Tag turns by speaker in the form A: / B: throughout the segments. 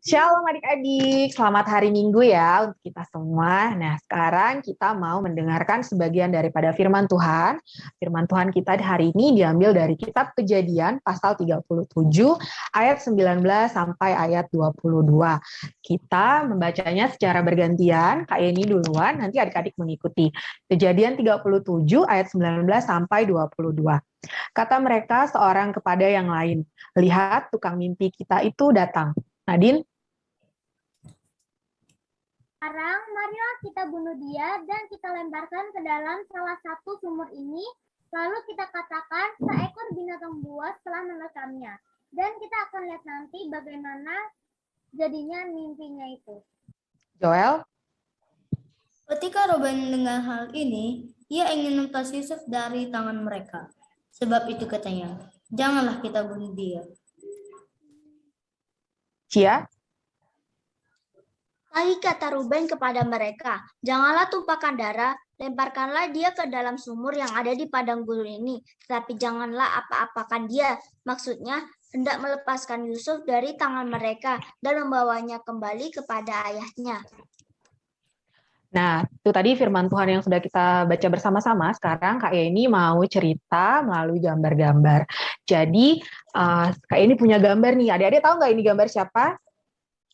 A: Shalom adik-adik, selamat hari Minggu ya untuk kita semua. Nah, sekarang kita mau mendengarkan sebagian daripada firman Tuhan. Firman Tuhan kita hari ini diambil dari kitab Kejadian pasal 37 ayat 19 sampai ayat 22. Kita membacanya secara bergantian, Kak Yeni duluan, nanti adik-adik mengikuti. Kejadian 37 ayat 19 sampai 22. Kata mereka seorang kepada yang lain, "Lihat, tukang mimpi kita itu datang." Nadine?
B: Sekarang, marilah kita bunuh dia dan kita lemparkan ke dalam salah satu sumur ini. Lalu kita katakan seekor binatang buas telah menekamnya. Dan kita akan lihat nanti bagaimana jadinya mimpinya itu.
A: Joel?
C: Ketika Ruben mendengar hal ini, ia ingin melepas Yusuf dari tangan mereka. Sebab itu katanya, janganlah kita bunuh dia.
A: Cia?
D: Lagi kata Ruben kepada mereka, janganlah tumpahkan darah, lemparkanlah dia ke dalam sumur yang ada di padang gurun ini, tetapi janganlah apa-apakan dia. Maksudnya, hendak melepaskan Yusuf dari tangan mereka dan membawanya kembali kepada ayahnya.
A: Nah, itu tadi firman Tuhan yang sudah kita baca bersama-sama. Sekarang Kak Yeni mau cerita melalui gambar-gambar. Jadi, Kak Yeni punya gambar nih. Adik-adik tahu nggak ini gambar siapa?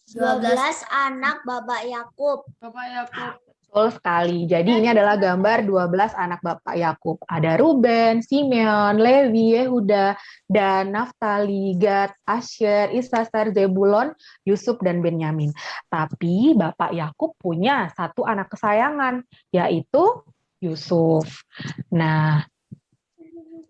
D: 12 anak Bapak Yakub.
A: Betul sekali. Jadi ini adalah gambar 12 anak Bapak Yakub. Ada Ruben, Simeon, Lewi, Yehuda, dan Naftali, Gad, Asher, Isasar, Zebulon, Yusuf, dan Benyamin. Tapi Bapak Yakub punya satu anak kesayangan, yaitu Yusuf. Nah,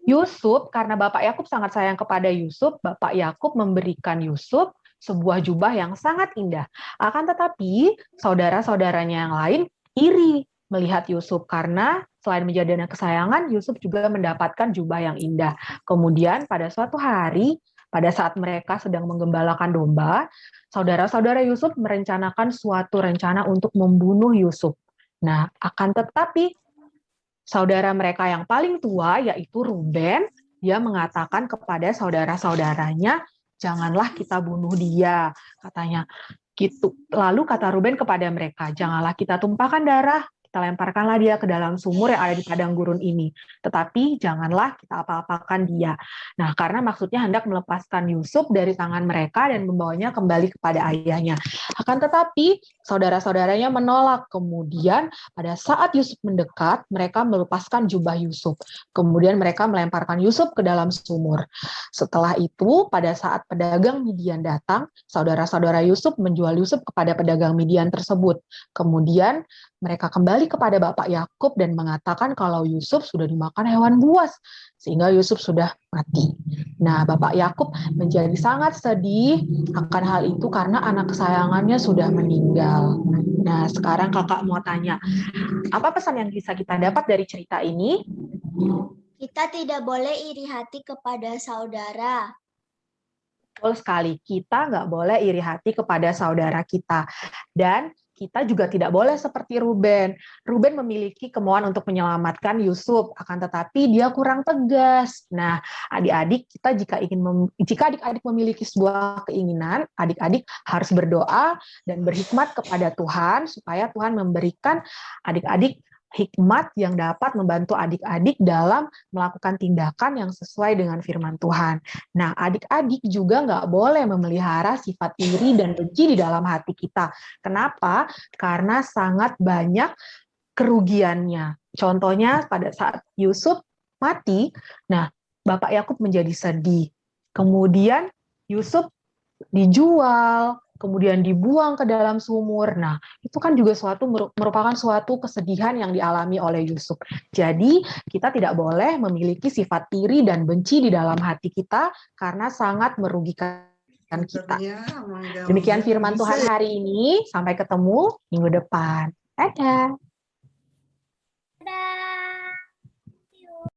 A: Yusuf, karena Bapak Yakub sangat sayang kepada Yusuf, Bapak Yakub memberikan Yusuf sebuah jubah yang sangat indah. Akan tetapi, saudara-saudaranya yang lain iri melihat Yusuf karena selain menjadi anak kesayangan, Yusuf juga mendapatkan jubah yang indah. Kemudian pada suatu hari, pada saat mereka sedang menggembalakan domba, saudara-saudara Yusuf merencanakan suatu rencana untuk membunuh Yusuf. Nah, akan tetapi saudara mereka yang paling tua, yaitu Ruben, dia mengatakan kepada saudara-saudaranya, janganlah kita bunuh dia, katanya. Gitu. Lalu kata Ruben kepada mereka, janganlah kita tumpahkan darah, kita lemparkanlah dia ke dalam sumur yang ada di padang gurun ini. Tetapi janganlah kita apa-apakan dia. Nah, karena maksudnya hendak melepaskan Yusuf dari tangan mereka dan membawanya kembali kepada ayahnya. Akan tetapi, saudara-saudaranya menolak. Kemudian, pada saat Yusuf mendekat, mereka melepaskan jubah Yusuf. Kemudian mereka melemparkan Yusuf ke dalam sumur. Setelah itu, pada saat pedagang Midian datang, saudara-saudara Yusuf menjual Yusuf kepada pedagang Midian tersebut. Kemudian mereka kembali kepada Bapak Yakub dan mengatakan kalau Yusuf sudah dimakan hewan buas, sehingga Yusuf sudah mati. Nah, Bapak Yakub menjadi sangat sedih akan hal itu karena anak kesayangannya sudah meninggal. Nah, sekarang kakak mau tanya, apa pesan yang bisa kita dapat dari cerita ini?
D: Kita tidak boleh iri hati kepada saudara.
A: Betul sekali, kita nggak boleh iri hati kepada saudara kita. Dan kita juga tidak boleh seperti Ruben. Ruben memiliki kemauan untuk menyelamatkan Yusuf, akan tetapi dia kurang tegas. Nah, adik-adik, kita jika adik-adik memiliki sebuah keinginan, adik-adik harus berdoa dan berhikmat kepada Tuhan, supaya Tuhan memberikan adik-adik hikmat yang dapat membantu adik-adik dalam melakukan tindakan yang sesuai dengan firman Tuhan. Nah, adik-adik juga nggak boleh memelihara sifat iri dan benci di dalam hati kita. Kenapa? Karena sangat banyak kerugiannya. Contohnya pada saat Yusuf mati, nah Bapak Yakub menjadi sedih. Kemudian Yusuf dijual, kemudian dibuang ke dalam sumur. Nah, itu kan juga merupakan suatu kesedihan yang dialami oleh Yusuf. Jadi, kita tidak boleh memiliki sifat iri dan benci di dalam hati kita karena sangat merugikan kita. Demikian firman Tuhan hari ini. Sampai ketemu minggu depan. Dadah.